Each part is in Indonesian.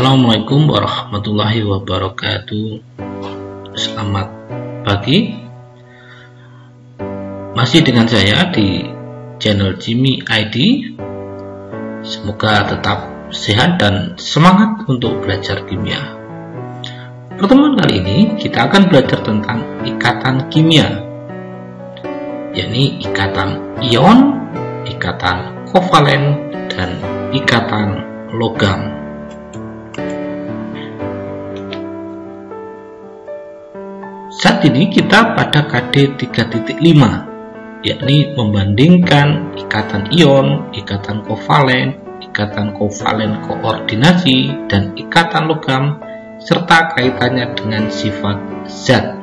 Assalamualaikum warahmatullahi wabarakatuh. Selamat pagi. Masih dengan saya di channel Jimmy ID. Semoga tetap sehat dan semangat untuk belajar kimia. Pertemuan kali ini kita akan belajar tentang ikatan kimia, yakni ikatan ion, ikatan kovalen, dan ikatan logam. Saat ini kita pada KD 3.5, yakni membandingkan ikatan ion, ikatan kovalen koordinasi, dan ikatan logam serta kaitannya dengan sifat zat.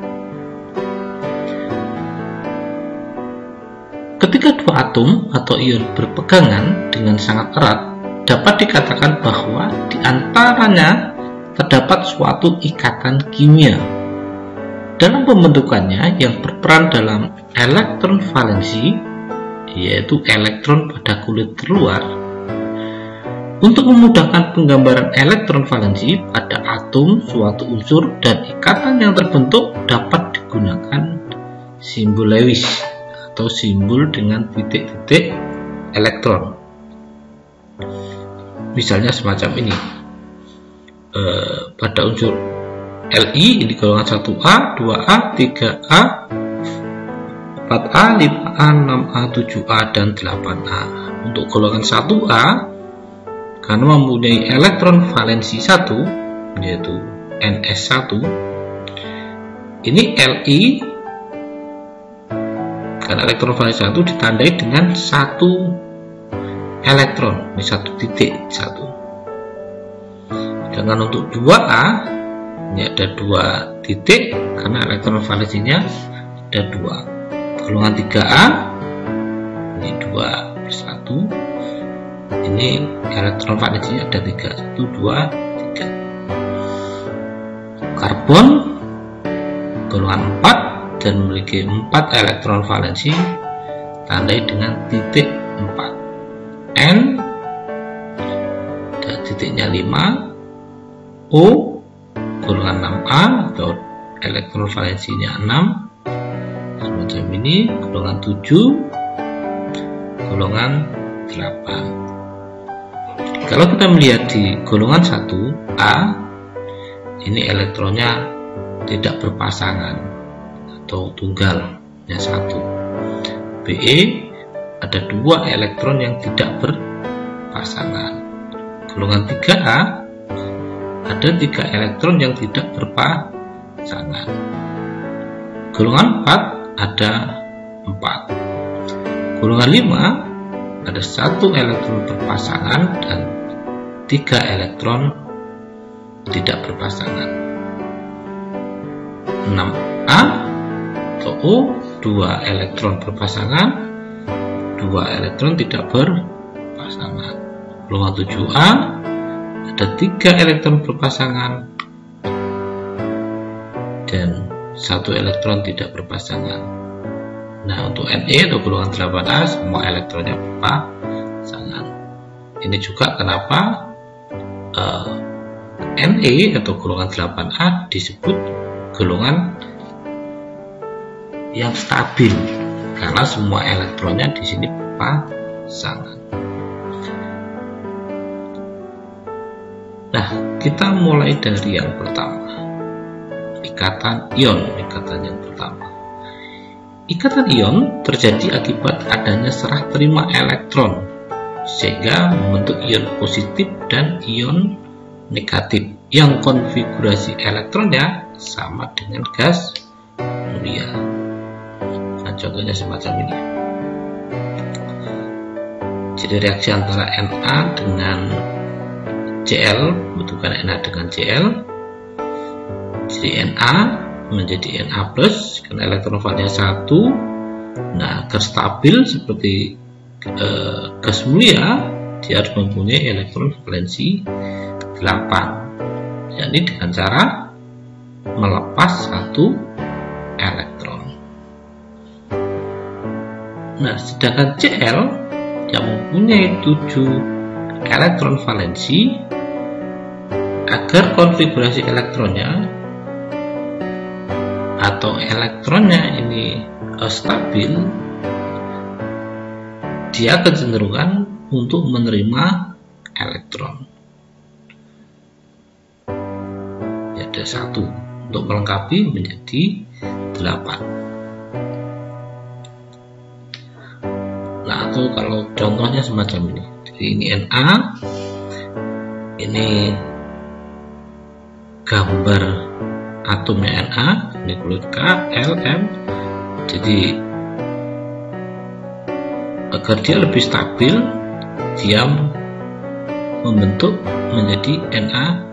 Ketika dua atom atau ion berpegangan dengan sangat erat, dapat dikatakan bahwa di antaranya terdapat suatu ikatan kimia. Dalam pembentukannya yang berperan dalam elektron valensi, yaitu elektron pada kulit terluar. Untuk memudahkan penggambaran elektron valensi pada atom suatu unsur dan ikatan yang terbentuk dapat digunakan simbol Lewis atau simbol dengan titik-titik elektron. Misalnya semacam ini. Pada unsur Li ini golongan 1A, 2A, 3A, 4A, 5A, 6A, 7A, dan 8A. Untuk golongan 1A, karena mempunyai elektron valensi 1, yaitu NS1, ini Li, karena elektron valensi 1 ditandai dengan 1 elektron, ini 1 titik 1. Sedangkan untuk 2A, ini ada 2 titik karena elektron valensinya ada 2. Golongan 3A ini 2/1. Ini elektron valensinya ada 3, 1, 2, 3. Karbon golongan 4 dan memiliki 4 elektron valensi, tandai dengan titik 4. N dan titiknya 5. O golongan 6A atau elektron valensinya 6, semacam ini. Golongan 7, golongan 8. Kalau kita melihat di golongan 1A, ini elektronnya tidak berpasangan atau tunggal, hanya 1. Be ada 2 elektron yang tidak berpasangan. Golongan 3A ada 3 elektron yang tidak berpasangan. Golongan 4 ada 4. Golongan 5 ada 1 elektron berpasangan dan 3 elektron tidak berpasangan. 6A atau O 2 elektron berpasangan, 2 elektron tidak berpasangan. Golongan 7A ada 3 elektron berpasangan dan 1 elektron tidak berpasangan. Nah, untuk Ne atau golongan 8A semua elektronnya berpasangan. Ini juga kenapa Ne atau golongan 8A disebut golongan yang stabil karena semua elektronnya di sini berpasangan. Nah, kita mulai dari yang pertama, ikatan ion. Ikatan yang pertama, ikatan ion terjadi akibat adanya serah terima elektron sehingga membentuk ion positif dan ion negatif yang konfigurasi elektronnya sama dengan gas mulia. Nah, contohnya semacam ini. Jadi reaksi antara Na dengan Cl, bentukan Na dengan Cl, jadi Na menjadi Na plus karena elektron valensinya 1. Nah, agar stabil seperti gas mulia, dia harus mempunyai elektron valensi 8, yakni dengan cara melepas 1 elektron. Nah, sedangkan Cl yang mempunyai 7 elektron valensi agar konfigurasi elektronnya atau elektronnya ini stabil, dia kecenderungan untuk menerima elektron. Ya, ada 1 untuk melengkapi menjadi 8. Nah, atau kalau contohnya semacam ini. Jadi ini Na, ini gambar atomnya Na, nukleus K, L, M. Jadi agar dia lebih stabil, dia membentuk menjadi Na+.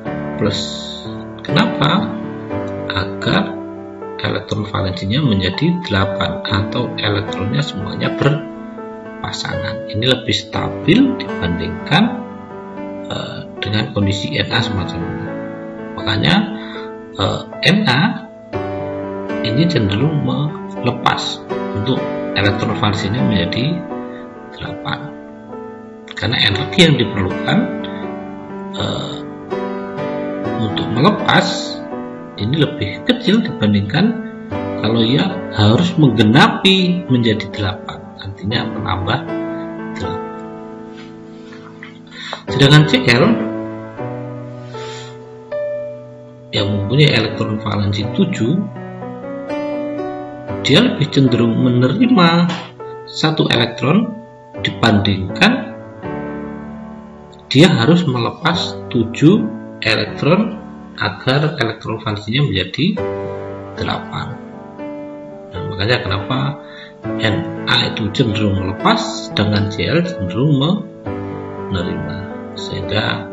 Kenapa? Agar elektron valensinya menjadi 8 atau elektronnya semuanya berpasangan. Ini lebih stabil dibandingkan dengan kondisi Na semacam ini. Makanya Na ini cenderung melepas untuk elektron valensinya menjadi 8 karena energi yang diperlukan untuk melepas ini lebih kecil dibandingkan kalau ia harus menggenapi menjadi 8, artinya menambah 8. Sedangkan Cl yang mempunyai elektron valensi 7, dia lebih cenderung menerima 1 elektron dibandingkan dia harus melepas 7 elektron agar elektron valensinya menjadi 8. Nah, makanya kenapa Na itu cenderung melepas, sedangkan Cl cenderung menerima, sehingga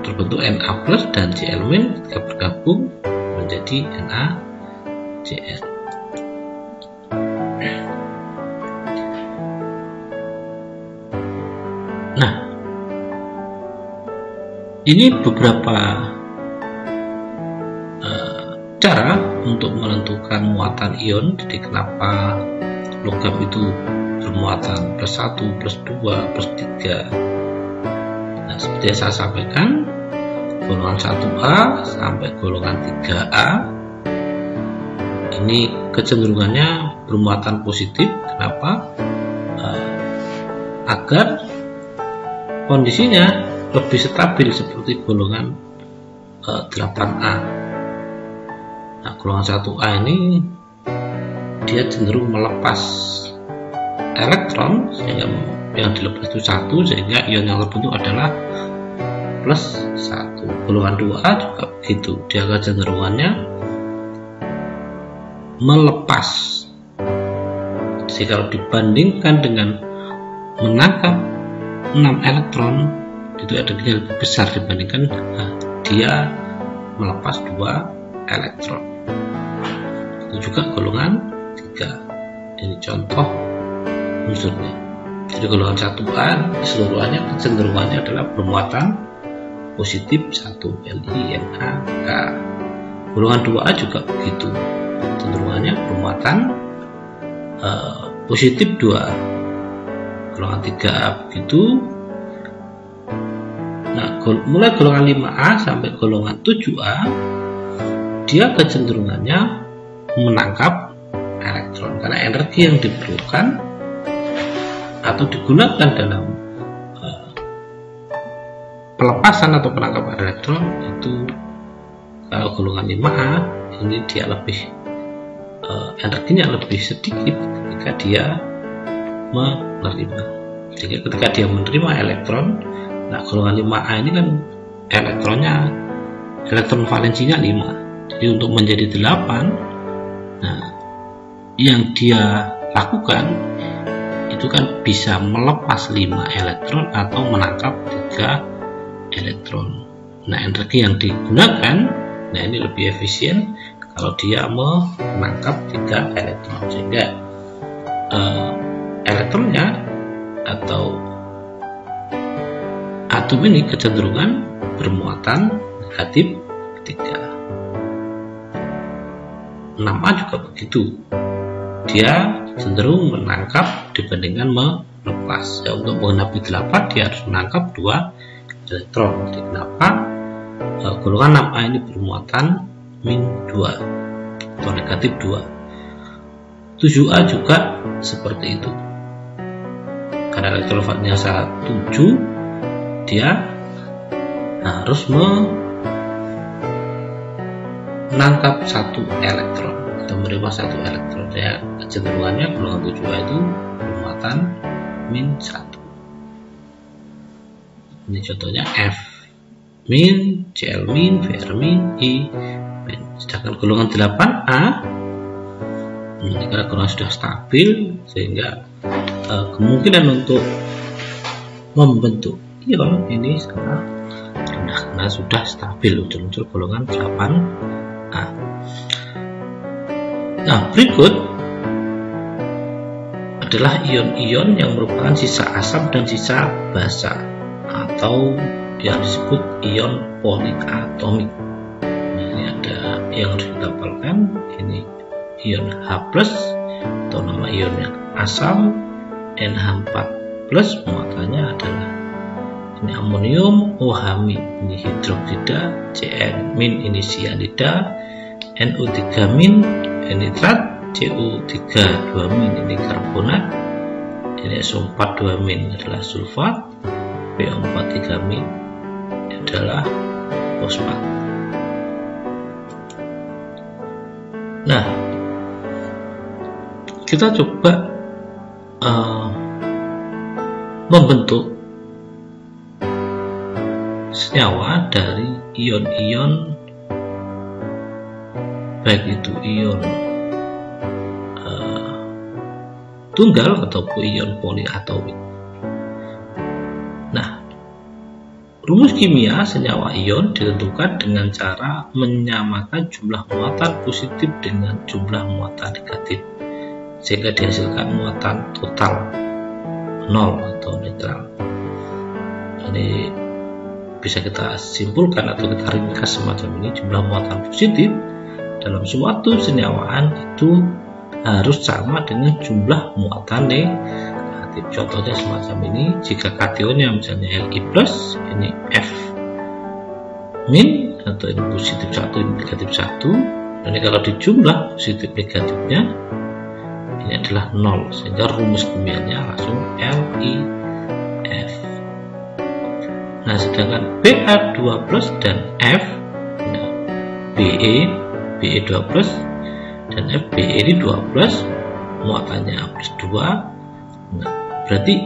terbentuk Na+ dan Cl- ketika bergabung menjadi NaCl. Nah, ini beberapa cara untuk menentukan muatan ion. Jadi kenapa logam itu bermuatan +1, +2, +3. Nah, seperti yang saya sampaikan, golongan 1A sampai golongan 3A ini kecenderungannya bermuatan positif. Kenapa? Agar kondisinya lebih stabil seperti golongan 8A. Nah, golongan 1A ini dia cenderung melepas elektron, sehingga yang dilepas itu 1, sehingga ion yang terbentuk adalah +1. Golongan 2A juga begitu, dia kecenderungannya melepas. Jadi kalau dibandingkan dengan menangkap 6 elektron, itu energinya lebih besar dibandingkan dia melepas 2 elektron. Itu juga golongan 3. Ini contoh unsurnya. Jadi golongan 1A keseluruhannya kecenderungannya adalah bermuatan positif 1, Li, Na, K. Golongan 2A juga begitu, kecenderungannya bermuatan positif 2. Golongan 3A begitu. Nah, mulai golongan 5A sampai golongan 7A, dia kecenderungannya menangkap elektron karena energi yang diperlukan atau digunakan dalam pelepasan atau penangkapan elektron itu, kalau golongan 5A ini dia lebih energinya lebih sedikit ketika dia menerima. Jadi ketika dia menerima elektron, nah golongan 5A ini kan elektron valensinya 5. Jadi untuk menjadi 8, nah yang dia lakukan itu kan bisa melepas 5 elektron atau menangkap 3 elektron. Nah, energi yang digunakan, nah ini lebih efisien kalau dia menangkap 3 elektron, sehingga elektronnya atau atom ini kecenderungan bermuatan negatif 3. 6A juga begitu, dia cenderung menangkap dibandingkan melepas. Ya, untuk menggenapi 8 dia harus menangkap 2 elektron. Jadi kenapa golongan 6A ini bermuatan min 2 atau negatif 2. 7A juga seperti itu. Karena elektronnya 7, dia harus menangkap 1 elektron atau menerima 1 elektron. Ya, kecenderungannya golongan 7A itu bermuatan min 1. Ini contohnya F min, Cl min, Vr min, I min. Sedangkan golongan 8A ini karena golongan sudah stabil, sehingga kemungkinan untuk membentuk ion ini sangat rendah karena sudah stabil, unsur-unsur golongan 8A. Nah, berikut adalah ion-ion yang merupakan sisa asam dan sisa basa atau yang disebut ion poliatomik. Ini ada yang harus kita hafalkan. Ini ion H+ atau nama ionnya asam, NH4+, muatannya adalah ini amonium, OH-, ini hidroksida, Cn-, ini sianida, NO3-, nitrat, CO3-2-, ini karbonat, ini SO4-2- adalah sulfat, PO4-3- adalah fosfat. Nah, kita coba membentuk senyawa dari ion-ion, baik itu ion tunggal ataupun ion poliatomik. Nah, rumus kimia senyawa ion ditentukan dengan cara menyamakan jumlah muatan positif dengan jumlah muatan negatif, sehingga dihasilkan muatan total 0 atau netral. Ini bisa kita simpulkan atau kita ringkas semacam ini. Jumlah muatan positif dalam suatu senyawaan itu harus sama dengan jumlah muatan negatif. Contohnya semacam ini, jika kationnya misalnya Li+, ini F min, atau ini positif 1, ini negatif 1, dan ini kalau dijumlah positif negatifnya ini adalah 0, sehingga rumus kimianya langsung LiF. Nah, sedangkan Ba2+ dan F, nah, Be2+ dan F, Be ini 2+, muatannya +2. Nah, berarti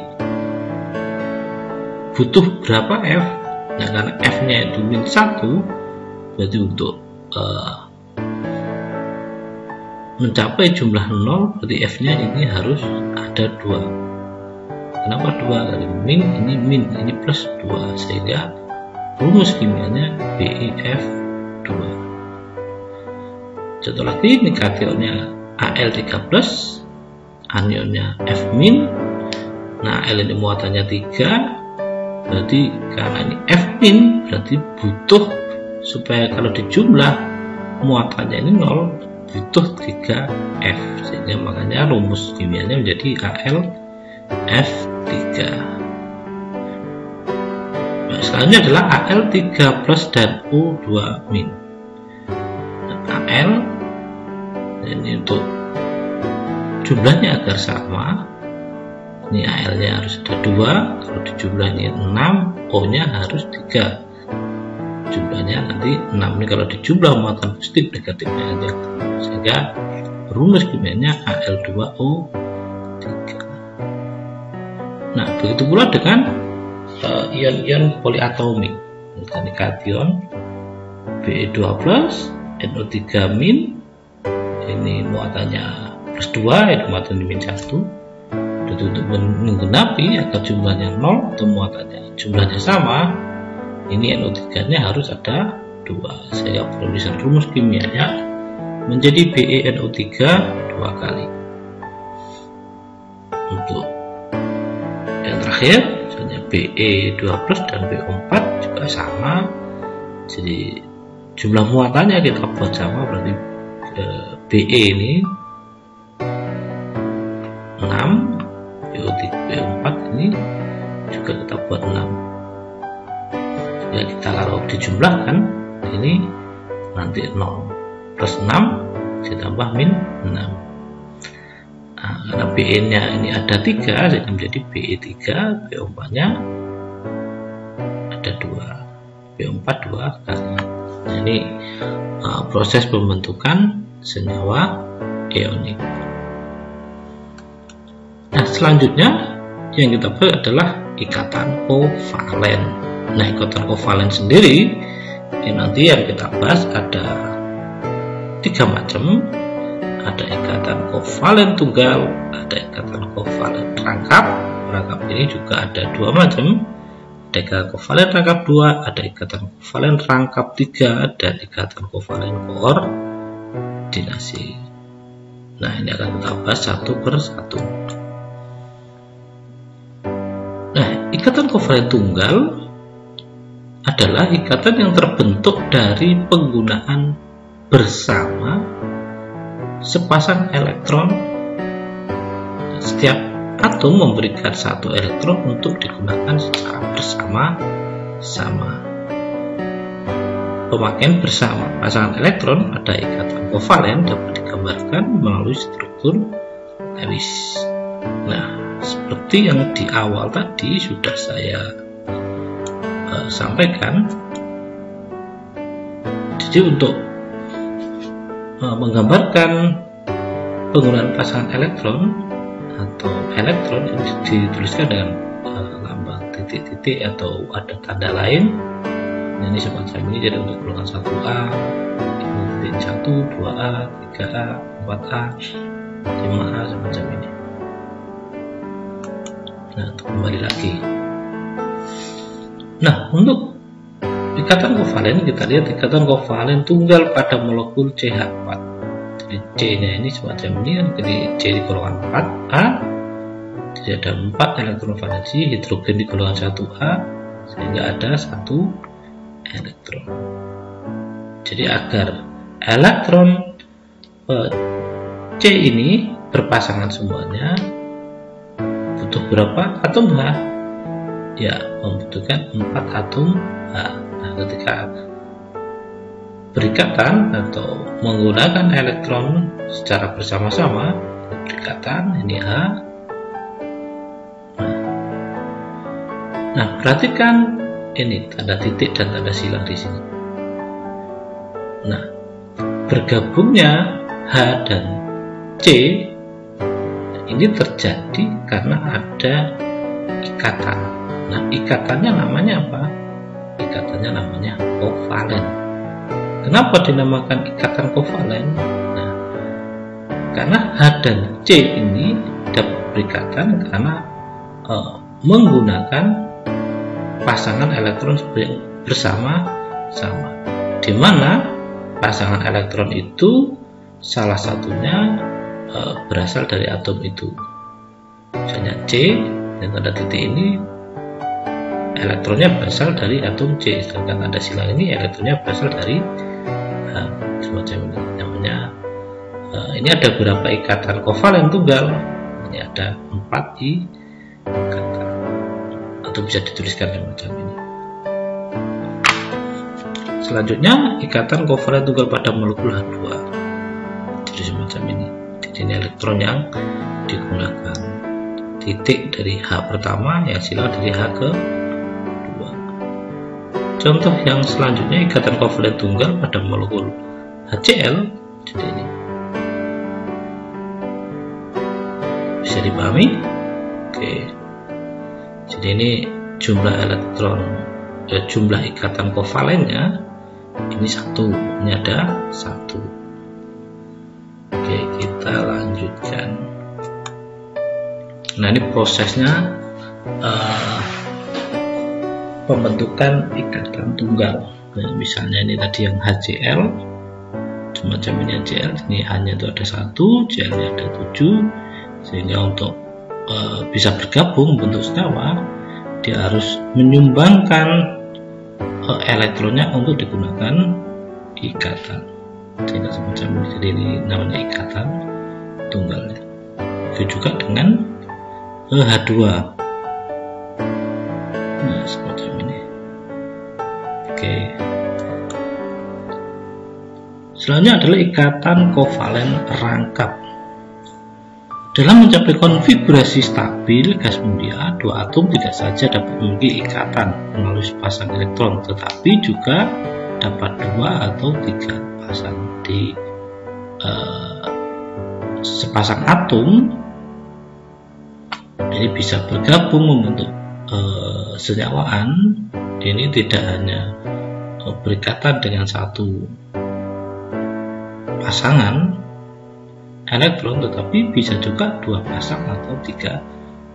butuh berapa F? Nah, karena F-nya itu min 1, berarti untuk mencapai jumlah 0, berarti F-nya ini harus ada 2. Kenapa 2? Dari min, ini plus 2, sehingga rumus kimianya BeF2. Contoh lagi, ini kationnya Al3+, anionnya F-. Nah, Al ini muatannya 3, berarti karena ini F-, berarti butuh, supaya kalau dijumlah muatannya ini 0, butuh 3F, sehingga makanya rumus kimianya menjadi AlF3. Nah, selanjutnya adalah Al3+ dan O2-. Nah, Al ini untuk jumlahnya agar sama, ini Al-nya harus ada 2, kalau dijumlahnya 6, O-nya harus 3, jumlahnya nanti 6. Ini kalau dijumlah muatan positif negatifnya aja, sehingga rumus kimianya Al2O3. Nah, begitu pula dengan ion-ion poliatomik. Ini kation Be2+, NO3-, ini muatannya +2, ini muatannya -1. Untuk menggenapi agar jumlahnya 0 atau muatannya jumlahnya sama, ini NO3-nya harus ada 2, sehingga penulisan rumus kimianya menjadi BeNO3 2 kali. Untuk yang terakhir, misalnya Be2+ dan Bo4 juga sama, jadi jumlah muatannya kita buat sama, berarti Be ini 6, Bo4 ini juga kita buat 6. Ya kita kalau dijumlahkan ini nanti 0 plus 6 ditambah min 6. Nah, karena BE nya ini ada 3 jadi menjadi BE 3, BO4 nya ada 2, BO4 2 kali. Nah, ini proses pembentukan senyawa ionik. Nah, selanjutnya yang kita bahas adalah ikatan kovalen. Nah, ikatan kovalen sendiri ini nanti yang kita bahas ada 3 macam. Ada ikatan kovalen tunggal, ada ikatan kovalen rangkap. Rangkap ini juga ada 2 macam. Ada ikatan kovalen rangkap 2, ada ikatan kovalen rangkap 3, dan ikatan kovalen koordinasi. Nah, ini akan kita bahas satu per satu. Nah, ikatan kovalen tunggal adalah ikatan yang terbentuk dari penggunaan bersama sepasang elektron. Setiap atom memberikan satu elektron untuk digunakan secara bersama-sama. Pemakaian bersama pasangan elektron pada ikatan kovalen dapat digambarkan melalui struktur Lewis. Nah, seperti yang di awal tadi sudah saya sampaikan, jadi untuk menggambarkan penggunaan pasangan elektron atau elektron ini dituliskan dengan lambang titik-titik atau ada tanda lain. Ini semacam ini, jadi untuk golongan 1A ini titik 1, 2A, 3A, 4A, 5A semacam ini. Nah, untuk kembali lagi. Nah, untuk ikatan kovalen kita lihat ikatan kovalen tunggal pada molekul CH4. Jadi C-nya ini semacam ini, jadi C di golongan 4A. Jadi ada 4 elektron valensi hidrogen di golongan 1A sehingga ada 1 elektron. Jadi agar elektron C ini berpasangan semuanya butuh berapa atom H? Ya, membutuhkan 4 atom H. Nah, ketika berikatan atau menggunakan elektron secara bersama-sama, berikatan ini H. Nah, perhatikan ini tanda titik dan tanda silang di sini. Nah, bergabungnya H dan C ini terjadi karena ada ikatan. Nah, ikatannya namanya apa? Ikatannya namanya kovalen. Kenapa dinamakan ikatan kovalen? Nah, karena H dan C ini dapat berikatan karena menggunakan pasangan elektron bersama-sama, di mana pasangan elektron itu salah satunya berasal dari atom itu. Misalnya C dan tanda titik ini elektronnya berasal dari atom C, sedangkan tanda silang ini elektronnya berasal dari semacam ini. Namanya ini ada beberapa ikatan kovalen tunggal. Ini ada 4 ikatan, atau bisa dituliskan semacam ini. Selanjutnya ikatan kovalen tunggal pada molekul H2. Jadi semacam ini. Jadi ini elektron yang digunakan. Titik dari H pertama, yang silang dari H ke contoh yang selanjutnya ikatan kovalen tunggal pada molekul HCl. Jadi ini bisa dipahami. Oke, jadi ini jumlah elektron, jumlah ikatan kovalennya ini 1, ini ada 1. Oke, kita lanjutkan. Nah, ini prosesnya pembentukan ikatan tunggal. Nah, misalnya ini tadi yang HCl, semacam ini HCl, ini hanya itu ada 1, Cl nya ada 7, sehingga untuk bisa bergabung bentuk senyawa, dia harus menyumbangkan elektronnya untuk digunakan ikatan, sehingga semacam ini. Jadi ini namanya ikatan tunggalnya. Begitu juga dengan H2. Nah, semacam ini. Oke. Selanjutnya adalah ikatan kovalen rangkap. Dalam mencapai konfigurasi stabil gas mulia, dua atom tidak saja dapat memiliki ikatan melalui sepasang elektron, tetapi juga dapat dua atau tiga pasang di sepasang atom. Ini bisa bergabung membentuk senyawaan. Ini tidak hanya berikatan dengan satu pasangan elektron, tetapi bisa juga dua pasang atau tiga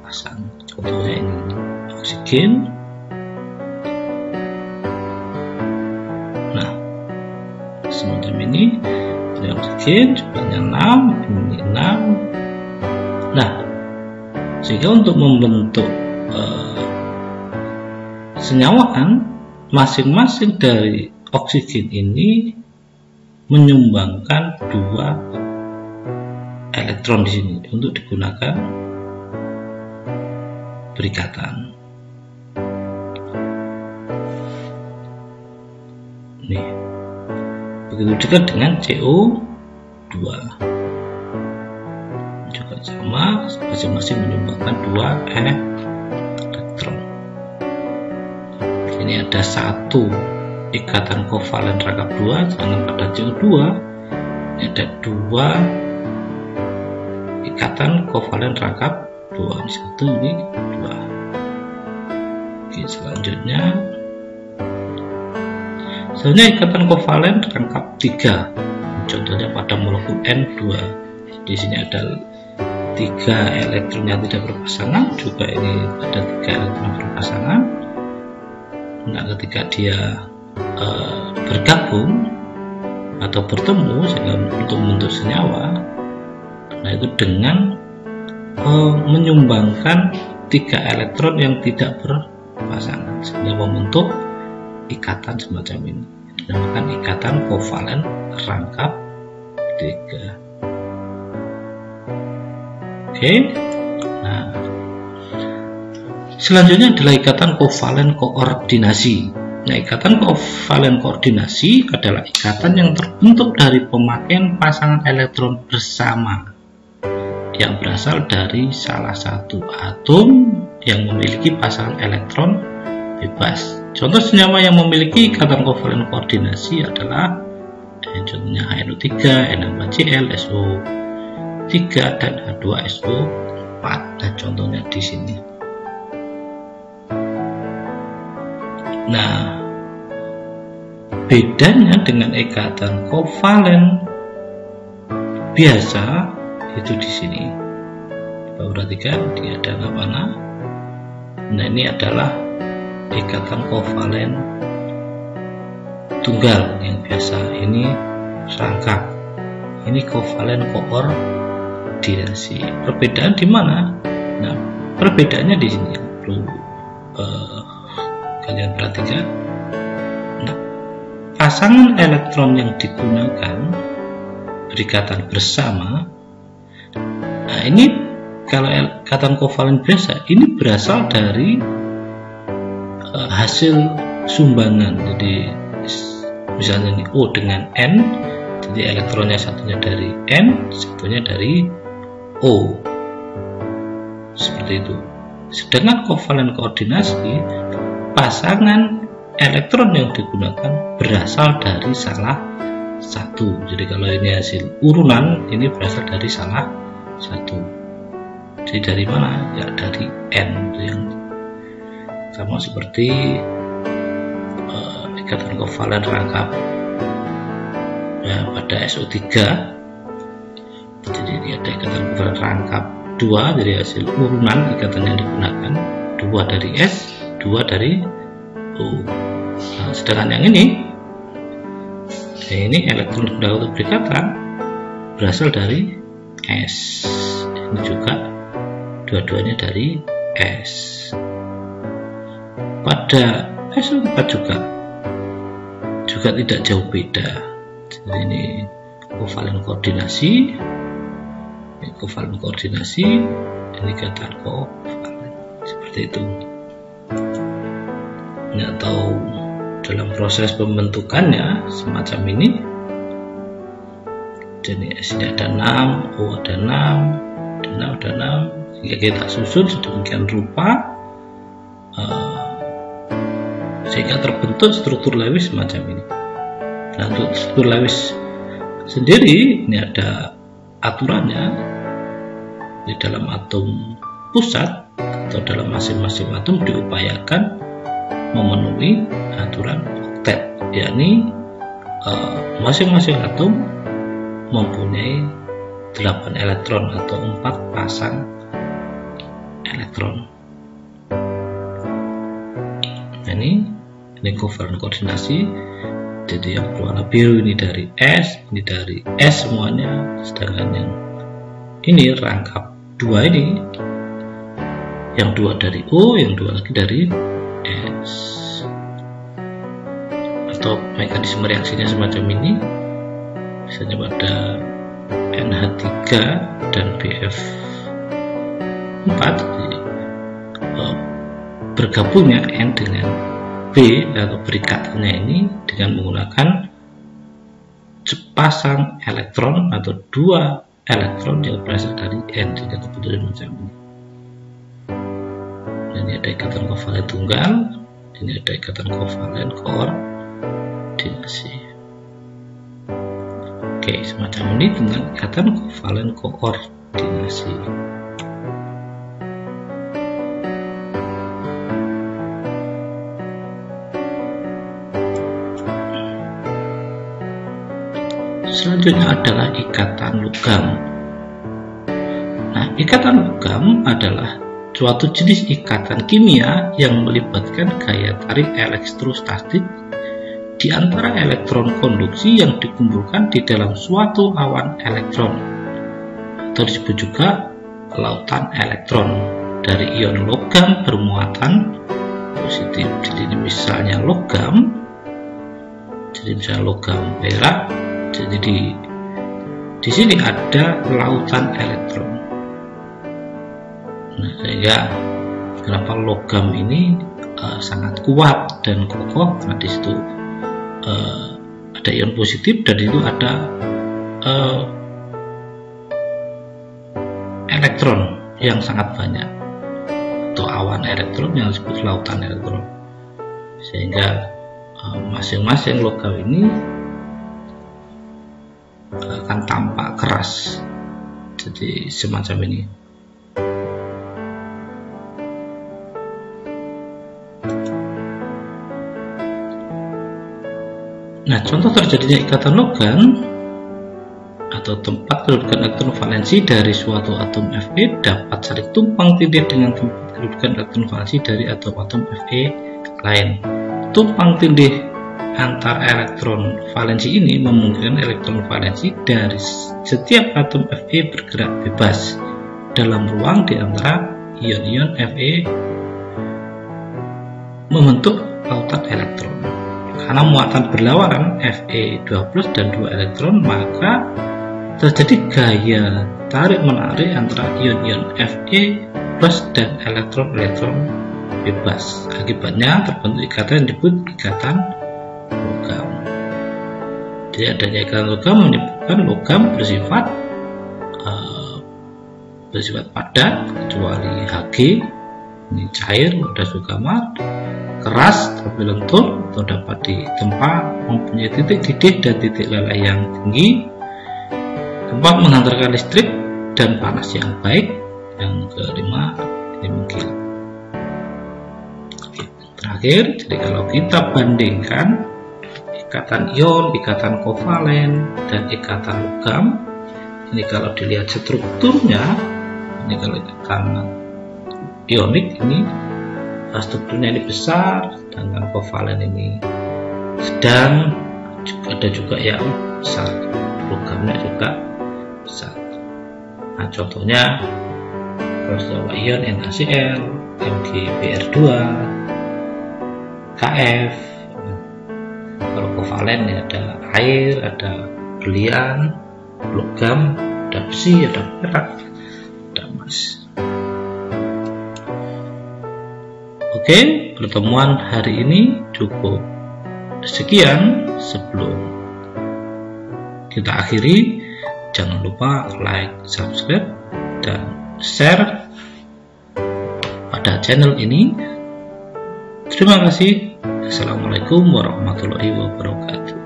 pasang. Contohnya ini oksigen. Nah, semacam ini oksigen jumlahnya 6, ini 6. Nah, sehingga untuk membentuk senyawaan, masing-masing dari oksigen ini menyumbangkan dua elektron di sini untuk digunakan berikatan. Nih, begitu juga dengan CO2, juga sama, masing-masing menyumbangkan dua elektron. Ini ada satu ikatan kovalen rangkap 2, sedangkan pada CO2 ini ada dua ikatan kovalen rangkap 2, ini satu, ini dua. Oke, selanjutnya ikatan kovalen rangkap 3. Contohnya pada molekul N2. Di sini ada 3 elektron yang tidak berpasangan, juga ini ada 3 elektron berpasangan. Nah, ketika dia bergabung atau bertemu sehingga untuk membentuk senyawa, nah itu dengan menyumbangkan 3 elektron yang tidak berpasangan sehingga membentuk ikatan semacam ini, dinamakan ikatan kovalen rangkap 3. Oke. Nah, selanjutnya adalah ikatan kovalen koordinasi. Nah, ikatan kovalen koordinasi adalah ikatan yang terbentuk dari pemakaian pasangan elektron bersama yang berasal dari salah satu atom yang memiliki pasangan elektron bebas. Contoh senyawa yang memiliki ikatan kovalen koordinasi adalah contohnya HNO3, N2Cl, SO3 dan H2SO4. Nah, contohnya di sini. Nah, bedanya dengan ikatan kovalen biasa itu di sini. Coba perhatikan, dia ada mana? Nah, ini adalah ikatan kovalen tunggal yang biasa. Ini rangkap. Ini kovalen koordinasi. Perbedaan di mana? Nah, perbedaannya di sini. Kalian perhatikan. Nah, pasangan elektron yang digunakan berikatan bersama. Nah, ini kalau ikatan kovalen biasa, ini berasal dari hasil sumbangan. Jadi misalnya ini O dengan N, jadi elektronnya satunya dari N, satunya dari O, seperti itu. Sedangkan kovalen koordinasi, pasangan elektron yang digunakan berasal dari salah satu. Jadi kalau ini hasil urunan, ini berasal dari salah satu. Jadi dari mana? Ya dari N, yang sama seperti ikatan kovalen rangkap ya, pada SO3. Jadi ini ada ikatan kovalen rangkap 2, jadi hasil urunan ikatan yang digunakan 2 dari S, 2 dari O. Nah, sedangkan yang ini elektron untuk berikatan berasal dari S. Ini juga dua-duanya dari S. Pada SO4 juga tidak jauh beda. Jadi ini kovalen koordinasi, ini ikatan kovalen seperti itu. Atau dalam proses pembentukannya semacam ini. Jadi S ini ada 6, O ada 6, D6 ada 6, sehingga kita susun sedemikian rupa sehingga terbentuk struktur Lewis semacam ini. Nah, untuk struktur Lewis sendiri ini ada aturannya di dalam atom pusat atau dalam masing-masing atom diupayakan memenuhi aturan oktet, yakni masing-masing atom mempunyai 8 elektron atau 4 pasang elektron. Nah, ini covariant koordinasi. Jadi yang berwarna biru ini dari S, ini dari S semuanya, sedangkan yang ini rangkap 2 ini, yang 2 dari O, yang 2 lagi dari S. Atau mekanisme reaksinya semacam ini, misalnya pada NH3 dan BF4, bergabungnya N dengan B atau berikatannya ini dengan menggunakan sepasang elektron atau 2 elektron yang berasal dari N, sehingga kebetulan macam ini. Ini ada ikatan kovalen tunggal, ini ada ikatan kovalen koordinasi. Oke, semacam ini dengan ikatan kovalen koordinasi. Selanjutnya adalah ikatan logam. Nah, ikatan logam adalah suatu jenis ikatan kimia yang melibatkan gaya tarik elektrostatik di antara elektron konduksi yang dikumpulkan di dalam suatu awan elektron, atau disebut juga lautan elektron dari ion logam bermuatan positif. Jadi ini misalnya logam, jadi misalnya logam perak. Jadi di sini ada lautan elektron. Nah, sehingga kenapa logam ini sangat kuat dan kokoh, karena di situ ada ion positif dan itu ada elektron yang sangat banyak, atau awan elektron yang disebut lautan elektron. Sehingga masing-masing logam ini akan tampak keras, jadi semacam ini. Nah, contoh terjadinya ikatan logam atau tempat kedudukan elektron valensi dari suatu atom Fe dapat saling tumpang tindih dengan tempat kedudukan elektron valensi dari atom-atom Fe lain. Tumpang tindih antar elektron valensi ini memungkinkan elektron valensi dari setiap atom Fe bergerak bebas dalam ruang di antara ion-ion Fe membentuk lautan elektron. Karena muatan berlawanan Fe2+ dan 2 elektron, maka terjadi gaya tarik-menarik antara ion-ion Fe+ dan elektron-elektron bebas. Akibatnya terbentuk ikatan yang disebut ikatan logam. Jadi adanya ikatan logam menyebabkan logam bersifat padat kecuali Hg, ini cair pada suhu kamar, keras tapi lentur atau dapat ditempa, mempunyai titik didih dan titik leleh yang tinggi, tempat menghantarkan listrik dan panas yang baik. Yang kelima ini mengkilat. Terakhir, jadi kalau kita bandingkan ikatan ion, ikatan kovalen, dan ikatan logam, ini kalau dilihat strukturnya, ini kalau ikatan ionik ini strukturnya ini besar, sedangkan kovalen ini sedang, ada juga yang besar, logamnya juga besar. Nah, contohnya kalau ion NaCl, MgBr2, Kf. Kalau kovalen ya ada air, ada berlian, logam, ada besi, ada perak, ada emas. Oke, pertemuan hari ini cukup Sekian, sebelum kita akhiri, jangan lupa like, subscribe, dan share pada channel ini. Terima kasih. Assalamualaikum warahmatullahi wabarakatuh.